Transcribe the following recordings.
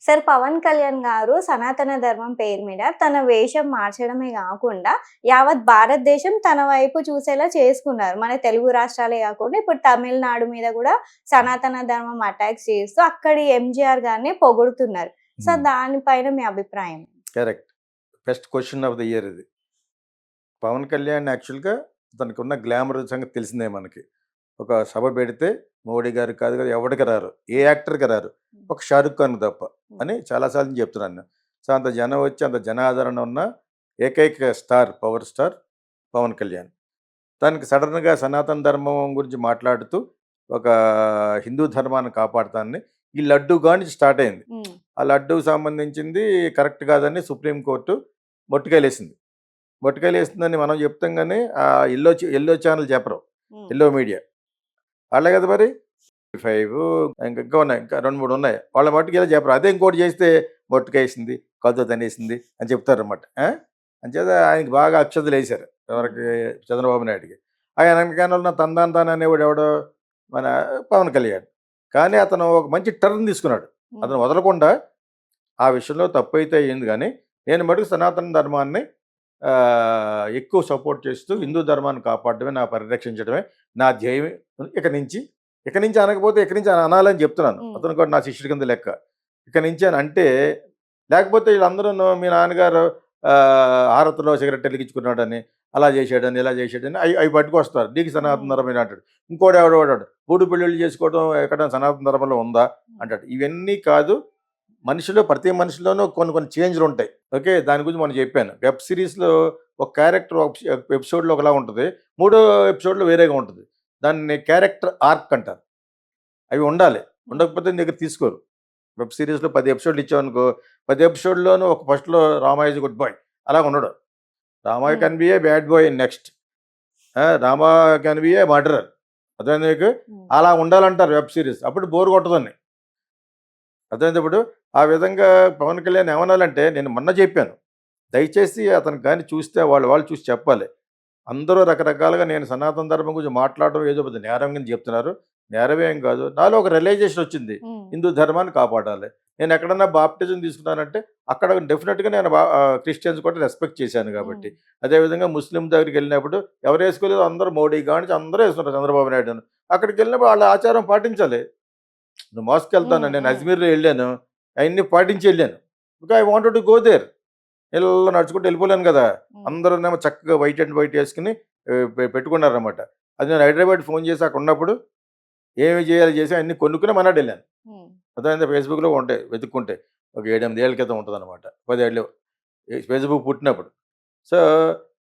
Sir Pawan Kalyan గారు సనాతన ధర్మం పేరు మీద తన వేషం మార్చడమే గాకుండా, యావత్ భారతదేశం తన వైపు చూసేలా చేసుకున్నారు. మన తెలుగు రాష్ట్రాలే గాకుండా ఇప్పుడు తమిళనాడు మీద గూడా సనాతన ధర్మం అటాక్స్ చేస్తూ అక్కడి ఎంజీఆర్ గారిని పొగుడుతున్నారు. సో, హ్మ్. దానిపైన మీ అభిప్రాయం? Correct. Best question of the year ఇది. పవన్ కళ్యాణ్ యాక్చువల్‌గా తనకున్న గ్లామర్ సంగతి తెలిసిందే మనకి. ఒక సభ పెడితే మోడీ గారు కాదు కదా ఎవడికి రారు. ఏ యాక్టర్‌కి రారు. ఒక 'షారుఖ్ ఖాన్' తప్ప అని చాలా సార్లు చెప్తున్నాను నేను. సో, అంత జనం వచ్చి అంత జనాదరణ ఉన్న ఏకైక star, power star Pawan Kalyan. తనకి సడెన్‌గా సనాతన ధర్మం గురించి మాట్లాడుతూ ఒక హిందూ ధర్మాన్ని కాపాడతానని ఈ లడ్డూ కానించి స్టార్ట్ అయింది. హ్మ్. ఆ లడ్డూకి సంబంధించింది కరెక్ట్ కాదని సుప్రీం కోర్టు మొట్టికాయలేసింది. మొట్టికాయలేసిందని మనం చెప్తాం గానీ యెల్లో ఛానెల్ చెప్పరు. హ్మ్. Yellow media. వాళ్ళే కదా మరి. 5 ఇంకా ఉన్నాయి. ఇంకా 2, 3 ఉన్నాయి. వాళ్ళ మట్టుకు ఇలా చెప్పరు. అదే ఇంకోటి చేస్తే మొట్టికేసింది, కళ్ళు తనేసింది అని చెప్తారన్నమాట. అంచేత ఆయనకి బాగా అక్షతలేశారు. ఎవరికి? చంద్రబాబు నాయుడుకి. ఆయన వెనకాల తందాన తాను అనేవాడు ఎవడో మన పవన్ కళ్యాణ్. కానీ అతను ఒక మంచి టర్న్ తీసుకున్నాడు. అతను వదలకుండా ఆ విషయంలో తప్పైతే అయ్యింది కానీ, నేను మటుకు సనాతన ధర్మాన్ని ఎక్కువ సపోర్ట్ చేస్తూ హిందూ ధర్మాన్ని కాపాడడమే, పరిరక్షించడమే నా ధ్యేయం. ఇక నుంచి అనకపోతే ఇక నుంచి అనాలని చెప్తున్నాను. అతను కూడా నా శిష్యుడి కింద లెక్క. ఇక నుంచి అని అంటే, లేకపోతే వీళ్ళందరూను మీ నాన్నగారు హారతిలో సిగరెట్ వెలిగించుకున్నాడని, అలా చేశాడని, ఇలా చేశాడని అవి పట్టుకొస్తారు. నీకు సనాతన ధర్మం అంటాడు. ఇంకోటి ఎవడో మూడు పెళ్ళిళ్ళు చేసుకోవడం ఎక్కడ సనాతన ధర్మంలో ఉందా అంటాడు. ఇవన్నీ కాదు. ప్రతి మనిషిలోనూ కొన్ని కొన్ని చేంజ్లు ఉంటాయి. ఓకే, దాని గురించి మనం చెప్పాను. వెబ్ సిరీస్లో ఒక క్యారెక్టర్ ఎపిసోడ్లో ఒకలా ఉంటుంది, మూడో ఎపిసోడ్లో వేరేగా ఉంటుంది. దాన్ని క్యారెక్టర్ ఆర్క్ అంటారు. అవి ఉండాలి. ఉండకపోతే నీ దగ్గర తీసుకోరు. వెబ్ సిరీస్లో 10 ఎపిసోడ్లు ఇచ్చామనుకో, 10 ఎపిసోడ్లోనూ ఒక ఫస్ట్లో రామా ఈజ్ గుడ్ బాయ్ అలా ఉండడు. Rama can be A bad boy next. Rama can be A murderer. అర్థమైంది మీకు? అలా ఉండాలంటారు వెబ్ సిరీస్. అప్పుడు బోర్ కొట్టదని. అర్థమైంది. ఇప్పుడు ఆ విధంగా పవన్ కళ్యాణ్ ఏమనాలంటే, నేను మొన్న చెప్పాను, దయచేసి అతను కానీ చూస్తే వాళ్ళు చూసి చెప్పాలి. అందరూ రకరకాలుగా నేను సనాతన ధర్మం గురించి మాట్లాడడం ఏదో పెద్ద నేరం కింద చెప్తున్నారు. నేరమేం కాదు. నాలో ఒక రియలైజేషన్ వచ్చింది. హిందూ ధర్మాన్ని కాపాడాలి. నేను ఎక్కడన్నా బాప్టిజం తీసుకున్నానంటే అక్కడ డెఫినెట్గా నేను క్రిస్టియన్స్ కూడా రెస్పెక్ట్ చేశాను కాబట్టి. అదేవిధంగా ముస్లిం దగ్గరికి వెళ్ళినప్పుడు ఎవరు వేసుకోలేదు, అందరూ మోడీ కానీ అందరూ వేసుకున్నారు చంద్రబాబు నాయుడు. అక్కడికి వెళ్ళినప్పుడు వాళ్ళ ఆచారం పాటించాలి. నువ్వు మాస్కి వెళ్తాను, నేను అజ్మీర్లో వెళ్ళాను, అవన్నీ పాటించి వెళ్ళాను. ఇంకా I wanted to go there. ఇలా నడుచుకుంటూ వెళ్ళిపోలేను కదా. అందరూనేమో చక్కగా వైట్ అండ్ వైట్ వేసుకుని పెట్టుకున్నారన్నమాట. అది నేను హైదరాబాద్ ఫోన్ చేసి అక్కడ ఉన్నప్పుడు ఏమి చేయాలి చేసి అన్ని కొనుక్కుని మనాడు వెళ్ళాను. అదే ఫేస్బుక్లో ఉంటాయి వెతుక్కుంటే, ఒక 7-8 ఏళ్ళ క్రితం ఉంటుంది అనమాట. 10 ఏళ్ళు ఫేస్బుక్ పుట్టినప్పుడు. సో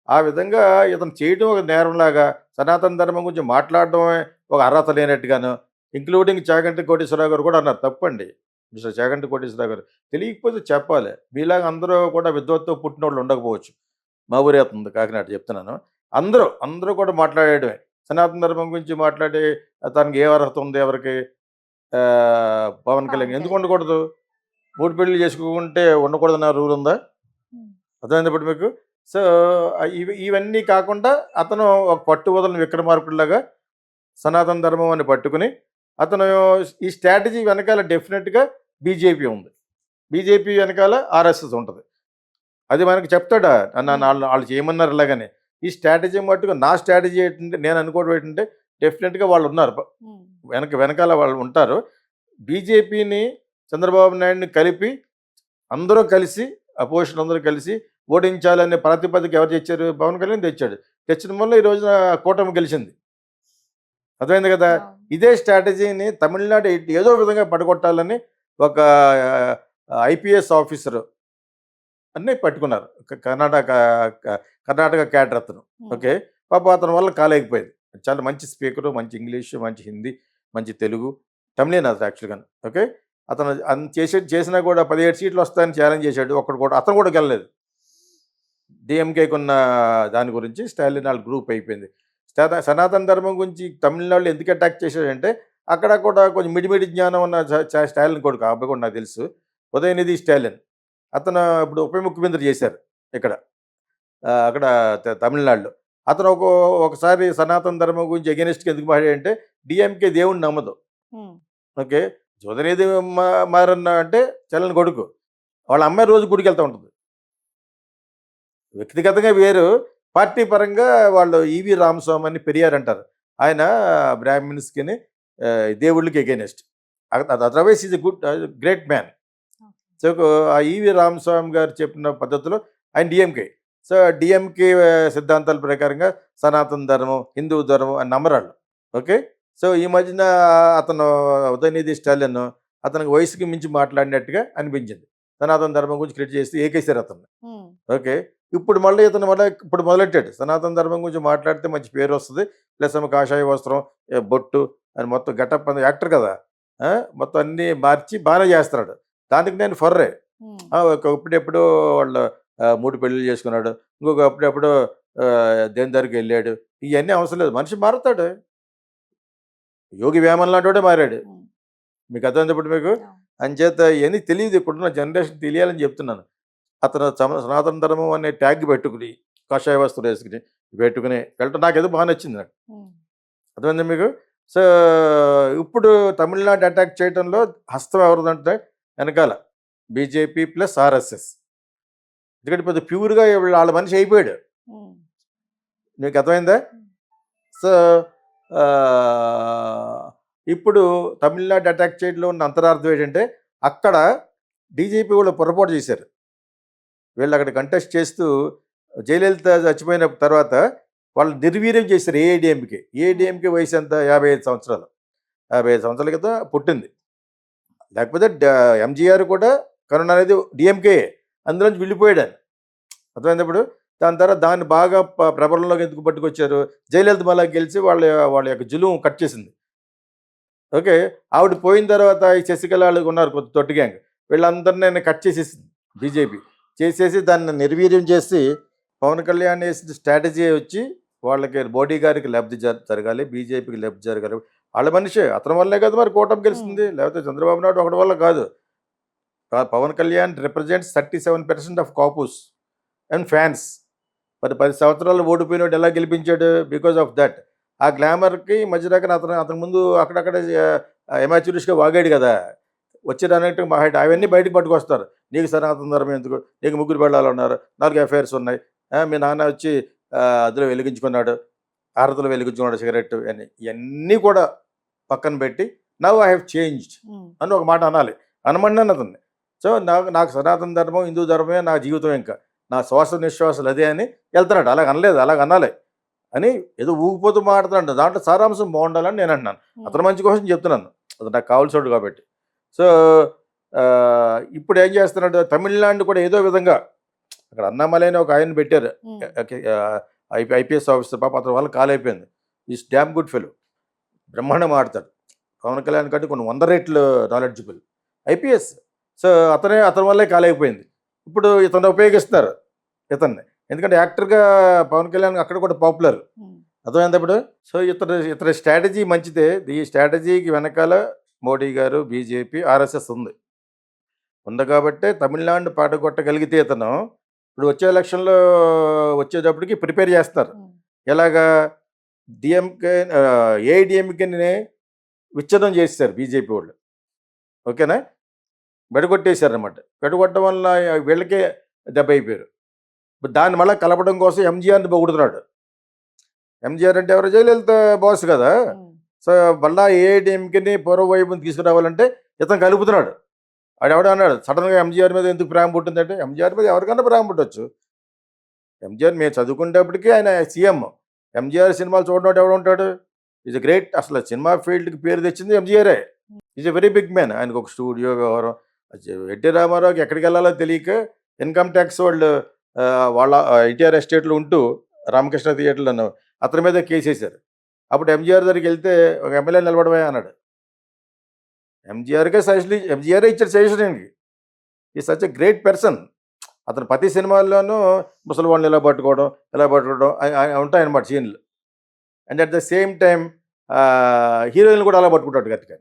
ఆ విధంగా ఇతను చేయడం ఒక నేరంలాగా, సనాతన ధర్మం గురించి మాట్లాడడమే ఒక అర్హత లేనట్టుగాను, ఇంక్లూడింగ్ చాగంటి కోటేశ్వరరావు గారు కూడా అన్నారు. తప్పండి మిస్టర్ చాగంటి కోటేశ్వరరావు గారు. తెలియకపోతే చెప్పాలి. మీలాగా అందరూ కూడా విద్వత్తో పుట్టిన వాళ్ళు ఉండకపోవచ్చు. మా ఊరే అవుతుంది కాకినాడ చెప్తున్నాను. అందరూ కూడా మాట్లాడేయడమే. సనాతన ధర్మం గురించి మాట్లాడి తనకి ఏ అర్హత ఉంది ఎవరికి? పవన్ కళ్యాణ్ ఎందుకు ఉండకూడదు? 3 పెళ్ళిళ్ళు చేసుకుంటే ఉండకూడదన్న రూల్ ఉందా? అర్థమైంది ఇప్పుడు మీకు? సో ఇవన్నీ కాకుండా అతను ఒక పట్టు వదలని విక్రమార్కుడిలాగా సనాతన ధర్మం అని పట్టుకుని, అతను ఈ స్ట్రాటజీ వెనకాల డెఫినెట్గా బీజేపీ ఉంది. బీజేపీ వెనకాల ఆర్ఎస్ఎస్ ఉంటుంది. అది మనకి చెప్తాడా? వాళ్ళు చేయమన్నారు ఇలాగని. ఈ స్ట్రాటజీ మట్టుకు నా స్ట్రాటజీ ఏంటంటే, నేను అనుకోవడం ఏంటంటే, డెఫినెట్గా వాళ్ళు ఉన్నారు. వెనకాల వాళ్ళు ఉంటారు. బీజేపీని చంద్రబాబు నాయుడిని కలిపి అందరూ కలిసి, అపోజిషన్ అందరూ కలిసి ఓడించాలనే ప్రాతిపదిక ఎవరు తెచ్చారు? పవన్ కళ్యాణ్ తెచ్చాడు. తెచ్చడం వల్ల ఈ రోజున కూటమి గెలిచింది. అర్థమైంది కదా. ఇదే స్ట్రాటజీని తమిళనాడు ఏదో విధంగా పడగొట్టాలని ఒక ఐపీఎస్ ఆఫీసరు అన్నీ పట్టుకున్నారు. కర్ణాటక క్యాడర్ అతను. ఓకే, పాప అతని వల్ల కాలేకపోయింది. చాలా మంచి స్పీకరు, మంచి ఇంగ్లీషు, మంచి హిందీ, మంచి తెలుగు, తమిళేనా అది యాక్చువల్గా. ఓకే, అతను చేసినా కూడా 17 సీట్లు వస్తాయని ఛాలెంజ్ చేశాడు. అతను కూడా గెలలేదు. డిఎంకేకి ఉన్న దాని గురించి స్టాలిన్ వాళ్ళ గ్రూప్ అయిపోయింది. సనాతన ధర్మం గురించి తమిళనాడులో ఎందుకు అటాక్ చేశాడంటే, అక్కడ కూడా కొంచెం మిడిమిడి జ్ఞానం ఉన్న స్టాలిన్ కొడుకు, ఆ అబ్బాయి కూడా నాకు తెలుసు, ఉదయనిధి స్టాలిన్. అతను ఇప్పుడు ఉప ముఖ్యమంత్రి చేశారు అక్కడ తమిళనాడులో. అతను ఒకసారి సనాతన ధర్మం గురించి ఎగెనిస్ట్గా ఎందుకు మాట్లాడంటే, డిఎంకే దేవుడిని నమ్మదు. ఓకే, జోదనేది మారన్న అంటే చెల్లని కొడుకు. వాళ్ళ అమ్మాయి రోజు గుడికి వెళ్తా ఉంటుంది. వ్యక్తిగతంగా వేరు. పార్టీ పరంగా వాళ్ళు ఈవి రామస్వామి అని పెరియార్ అంటారు. ఆయన బ్రాహ్మిన్స్‌కిని దేవుళ్ళకి against. Otherwise is a great man. So, ఆ ఈవి రామస్వామి గారు చెప్పిన పద్ధతిలో ఆయన డీఎంకే. సో, డీఎంకే సిద్ధాంతాల ప్రకారంగా సనాతన ధర్మం, హిందూ ధర్మం అని నమ్మరాళ్ళు. ఓకే. సో, ఈ మధ్యన అతను ఉదయనిధి స్టాలిన్ అతనికి వయసుకి మించి మాట్లాడినట్టుగా అనిపించింది. సనాతన ధర్మం గురించి క్రియేట్ చేసి ఏకేశారు అతన్ని. ఓకే. ఇప్పుడు మళ్ళీ ఇతను ఇప్పుడు మొదలెట్టాడు. సనాతన ధర్మం గురించి మాట్లాడితే మంచి పేరు వస్తుంది. ప్లస్ ఏమో కాషాయ వస్త్రం, బొట్టు అని మొత్తం గెటప్ అని యాక్టర్ కదా! మొత్తం అన్నీ మార్చి బాగానే చేస్తున్నాడు. దానికి నేను ఫర్రే. ఒకప్పుడెప్పుడో వాళ్ళు 3 పెళ్ళిళ్ళు చేసుకున్నాడు. అప్పుడెప్పుడో దేని దగ్గరికి వెళ్ళాడు. ఇవన్నీ అవసరం లేదు. మనిషి మారుతాడు. యోగి వేమన్ లాంటోడే మారాడు. మీకు అర్థమైందా ఇప్పుడు మీకు? అంచేత ఇవన్నీ తెలియదు. ఇప్పుడున్న జనరేషన్ తెలియాలని చెప్తున్నాను. అతను సనాతన ధర్మం అనే ట్యాగ్ పెట్టుకుని, కాషాయ వస్త్రం వేసుకుని పెట్టుకుని వెళ్ళటం నాకేదో బాగా నచ్చింది నాకు. అర్థమైందా మీకు? సో, ఇప్పుడు తమిళనాడు అటాక్ చేయడంలో హస్తం ఎవరిదంటే వెనకాల బీజేపీ ప్లస్ ఆర్ఎస్ఎస్. ఎందుకంటే పెద్ద ప్యూర్‌గా వాళ్ళ మనిషి అయిపోయాడు. మీకు అర్థమైందా? సో, ఇప్పుడు తమిళనాడు అటాక్ చేయడంలో ఉన్న అంతరార్థం ఏంటంటే అక్కడ బీజేపీ వాళ్ళు పొరపాటు చేశారు. వీళ్ళు అక్కడ కంటెస్ట్ చేస్తూ జయలలిత చచ్చిపోయిన తర్వాత వాళ్ళు నిర్వీర్యం చేశారు ఏఐడిఎంకే. ఏఐడిఎంకే వయసు ఎంత? 55 సంవత్సరాలు. 55 సంవత్సరాల క్రితం పుట్టింది. లేకపోతే ఎంజీఆర్ కూడా కరుణానిధి డిఎంకే. అందులోంచి వెళ్ళిపోయాడు ఆయన. అర్థమైంది ఇప్పుడు? దాని తర్వాత దాన్ని బాగా ప్రబలంలోకి ఎందుకు పట్టుకొచ్చారు? జయలలిత మళ్ళా గెలిచి వాళ్ళ యొక్క జులుం కట్ చేసింది. ఓకే. ఆవిడ పోయిన తర్వాత ఈ శశికళ వాళ్ళు ఉన్నారు కొంత తొట్టి గ్యాంగ్. వీళ్ళందరినీ కట్ చేసేసింది బీజేపీ. చేసేసి దాన్ని నిర్వీర్యం చేసి పవన్ కళ్యాణ్ వేసిన స్ట్రాటజీ వచ్చి వాళ్ళకి మోడీ గారికి లబ్ధి జరగాలి, బీజేపీకి లబ్ధి జరగాలి. వాళ్ళ మనిషే. అతని వల్లే కదా మరి కూటమి గెలిచింది. లేకపోతే చంద్రబాబు నాయుడు ఒకటి వల్ల కాదు. Pawan Kalyan represents 37% of Kapus and fans. మరి 10 సంవత్సరాలు ఓడిపోయినోడు ఎలా గెలిపించాడు? Because of that. ఆ గ్లామర్కి మధ్యదాకా అతను ముందు అక్కడక్కడ ఎమాచ్యూరిస్ట్గా వాగాడు కదా. వచ్చి అన్నట్టు మా హైట్ అవన్నీ బయటకు పట్టుకొస్తారు. నీకు సనాతన ధర్మం ఎందుకు? నీకు 3 పెళ్ళాలు ఉన్నారు, 4 అఫైర్స్ ఉన్నాయి, మీ నాన్న వచ్చి అందులో వెలిగించుకున్నాడు, హారతిలో వెలిగించుకున్నాడు సిగరెట్ అని. ఇవన్నీ కూడా పక్కన పెట్టి నవ్ ఐ హ్యావ్ చేంజ్డ్ అని ఒక మాట అనాలి. అనమన్నాను అతన్ని. సో, నాకు సనాతన ధర్మం, హిందూ ధర్మమే నా జీవితం, ఇంకా నా శ్వాస నిశ్వాసాలు అదే అని వెళ్తున్నాడు. అలాగ అనలేదు, అలాగ అనాలి అని ఏదో ఊగిపోతూ మాట్లాడుతున్నాడు. దాంట్లో సారాంశం బాగుండాలని నేను అంటున్నాను. అతని మంచి కోసం చెప్తున్నాను. అది నాకు కావాల్సినోడు కాబట్టి. సో, ఇప్పుడు ఏం చేస్తున్నాడు? తమిళనాడు కూడా ఏదో విధంగా అక్కడ అన్నామలై అని ఒక ఆయన పెట్టారు, ఐపీఎస్ ఆఫీసర్. పాప అతని వల్ల కాలైపోయింది. Is damn good fellow. బ్రహ్మాండం ఆడతాడు. పవన్ కళ్యాణ్ కంటే కొన్ని 100 రెట్లు నాలెడ్జిబుల్ ఐపీఎస్. సో, అతని వల్లే కాలైపోయింది. ఇప్పుడు ఇతను ఉపయోగిస్తున్నారు ఇతన్ని. ఎందుకంటే యాక్టర్గా పవన్ కళ్యాణ్ అక్కడ కూడా పాపులర్. అర్థమైంది ఇప్పుడు? సో, ఇతని స్ట్రాటజీ మంచిదే. ఈ స్ట్రాటజీకి వెనకాల మోడీ గారు, బీజేపీ, ఆర్ఎస్ఎస్ ఉంది కాబట్టే తమిళనాడు పాటగొట్టగలిగితే ఇతను ఇప్పుడు వచ్చే ఎలక్షన్లో వచ్చేటప్పటికి ప్రిపేర్ చేస్తారు. ఎలాగా? డిఎంకే ఏఐడిఎంకేని విచ్ఛేదం చేస్తారు బీజేపీ వాళ్ళు. ఓకేనా? బెడగొట్టేశారనమాట. బెడగొట్టడం వల్ల వీళ్ళకే దెబ్బ అయిపోయారు. దాన్ని మళ్ళీ కలపడం కోసం ఎంజీఆర్ని పొగుడుతున్నాడు. ఎంజీఆర్ అంటే ఎవరు? జయలలిత బాస్ కదా. సో, మళ్ళా ఏఐడిఎంకేని పూర్వవైపుని తీసుకురావాలంటే ఇతను కలుపుతున్నాడు. ఆడెవడో అన్నాడు సడన్గా ఎంజీఆర్ మీద ఎందుకు ప్రేమ పుట్టిందంటే, ఎంజీఆర్ మీద ఎవరికన్నా ప్రేమ పుట్టచ్చు. ఎంజీఆర్ మేము చదువుకునేటప్పటికీ ఆయన సీఎం. ఎంజీఆర్ సినిమాలు చూడడం ఎవడు ఉంటాడు? Is great. అసలు సినిమా ఫీల్డ్కి పేరు తెచ్చింది ఎంజీఆరే. Is a very big man. ఆయనకు ఒక స్టూడియో వ్యవహారం. ఎన్టీ రామారావుకి ఎక్కడికి వెళ్ళాలో తెలియక ఇన్కమ్ ట్యాక్స్ వాళ్ళు వాళ్ళ ఎన్టీఆర్ ఎస్టేట్లో ఉంటూ రామకృష్ణ థియేటర్లో అతని మీద కేసేశారు. అప్పుడు ఎంజీఆర్ దగ్గరికి వెళ్తే ఒక ఎమ్మెల్యే నిలబడమే అన్నాడు. ఎంజీఆర్కే ఎంజీఆరే ఇచ్చాడు సజెషన్. ఆయనకి ఈ సచ్ ఎ గ్రేట్ పర్సన్. అతను ప్రతి సినిమాల్లోనూ ముసలి వాళ్ళని ఇలా పట్టుకోవడం ఉంటాయన్నమాట సీన్లు. And at the same time హీరోయిన్లు కూడా అలా పట్టుకుంటాడు గట్టిగా.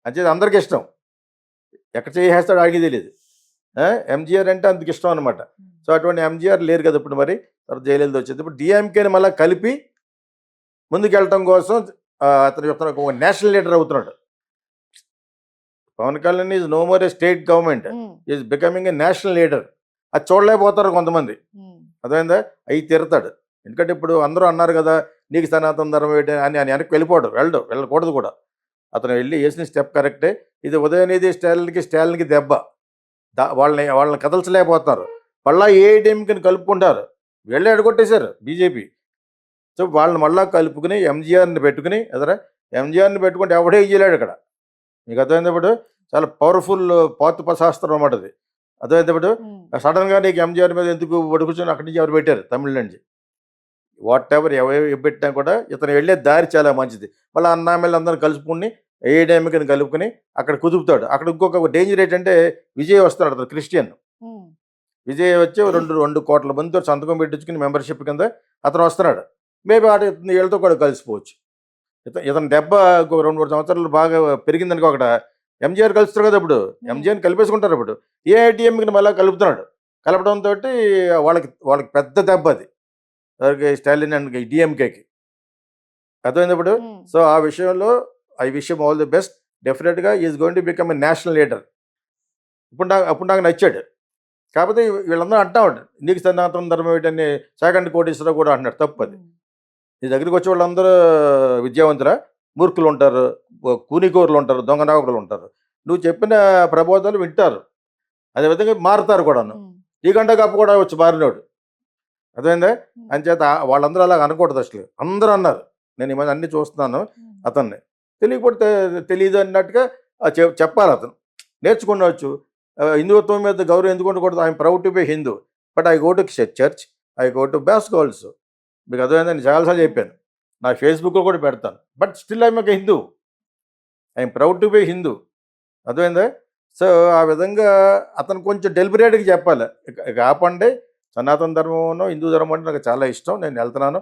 అంచేది అందరికీ ఇష్టం. ఎక్కడ చేసేస్తాడు ఆడికి తెలియదు. ఎంజీఆర్ అంటే అంతకు ఇష్టం అనమాట. సో, అటువంటి ఎంజీఆర్ లేరు కదా ఇప్పుడు. మరి తర్వాత జయలలిత వచ్చింది. ఇప్పుడు డిఎంకేని మళ్ళీ కలిపి ముందుకు వెళ్ళటం కోసం అతను ఒక నేషనల్ లీడర్ అవుతున్నాడు. Pawan Kalyan is no more a state government, is becoming a national leader. అది చూడలేకపోతారు కొంతమంది, అర్థమైందా? అవి తిడతాడు. ఎందుకంటే ఇప్పుడు అందరూ అన్నారు కదా నీకు సనాతన ధర్మం ఏంటి అని అని వెనక్కి వెళ్ళిపోడు, వెళ్ళకూడదు కూడా. అతను వెళ్ళి వేసిన స్టెప్ కరెక్టే. ఇది ఉదయనిధి స్టాలిన్కి దెబ్బ. వాళ్ళని కదల్చలేకపోతున్నారు. మళ్ళీ ఏఐడిఎంకి కలుపుకుంటారు. వెళ్ళి అడగొట్టేశారు బీజేపీ. సో వాళ్ళని మళ్ళీ కలుపుకుని ఎంజీఆర్ని పెట్టుకుని ఎంజీఆర్ని పెట్టుకుంటే ఎవడే చేయలేడు ఇక్కడ. మీకు అర్థమైనప్పుడు చాలా పవర్ఫుల్ పాతుపశాస్త్రం అన్నమాట అది. అర్థమైనప్పుడు సడన్గా నీకు ఎంజీఆర్ మీద ఎందుకు కూర్చొని అక్కడి నుంచి ఎవరు పెట్టారు తమిళ నుంచి. వాట్ ఎవరు ఎవరు పెట్టినా కూడా ఇతను వెళ్ళే దారి చాలా మంచిది. మళ్ళీ అన్నామల్లి అందరిని కలుపుకుని ఏఐడిఎంకి కలుపుకుని అక్కడ కుదుపుతాడు. అక్కడ ఇంకొక డేంజర్ ఏంటంటే విజయ్ వస్తున్నాడు, అతను క్రిస్టియన్. విజయ్ వచ్చి 2 కోట్ల మందితో సంతకం పెట్టించుకుని మెంబర్షిప్ కింద అతను వస్తున్నాడు. మేబీ వీళ్ళతో కూడా కలిసిపోవచ్చు. ఇతను దెబ్బ 2-3 సంవత్సరాలు బాగా పెరిగిందనుకో అక్కడ ఎంజీఆర్ కలుస్తారు కదా. ఇప్పుడు ఎంజీఆర్ని కలిపేసుకుంటారు. ఇప్పుడు ఏఐడిఎంకి మళ్ళీ కలుపుతున్నాడు. కలపడంతో వాళ్ళకి పెద్ద దెబ్బ అది, స్టాలిన్ అండ్ డిఎంకేకి. అర్థమైనప్పుడు సో ఆ విషయంలో I wish him all the best. డెఫినెట్గా is going to become a national leader. అప్పుడు నాకు నచ్చాడు. కాకపోతే వీళ్ళందరూ అంటా ఉంటారు నీకు సనాతన ధర్మం ఏంటని. సెకండ్ కోటేశ్వరరావు కూడా అంటున్నాడు, తప్పు అది. నీ దగ్గరికి వచ్చే వాళ్ళందరూ విద్యావంతురా, మూర్ఖులు ఉంటారు, కూనికోరులు ఉంటారు, దొంగ నాయకులు ఉంటారు. నువ్వు చెప్పిన ప్రబోధాలు వింటారు, అదేవిధంగా మారుతారు కూడాను. ఈ గంట కప్పు కూడా వచ్చి మారినోడు, అర్థమైందా? అంచేత వాళ్ళందరూ అలా అనకూడదు. అసలు అందరూ అన్నారు. నేను ఈ మధ్య అన్ని చూస్తున్నాను. అతన్ని తెలియకపోతే తెలియదు అన్నట్టుగా చెప్పాలి. అతను నేర్చుకునవచ్చు. హిందుత్వం మీద గౌరవం ఎందుకు ఉండకూడదు? I'm proud to be Hindu, but I go to church, I go to bask also. మీకు అర్థమైందని చాలాసార్లు చెప్పాను, నా ఫేస్బుక్లో కూడా పెడతాను. బట్ స్టిల్ ఐఎమ్ ఒక Hindu, I'm proud to be Hindu. అర్థమైందా? సో ఆ విధంగా అతను కొంచెం డెలిబరేట్గా చెప్పాలి. ఇక ఆపండి, సనాతన ధర్మం హిందూ ధర్మం అంటే నాకు చాలా ఇష్టం, నేను వెళ్తున్నాను,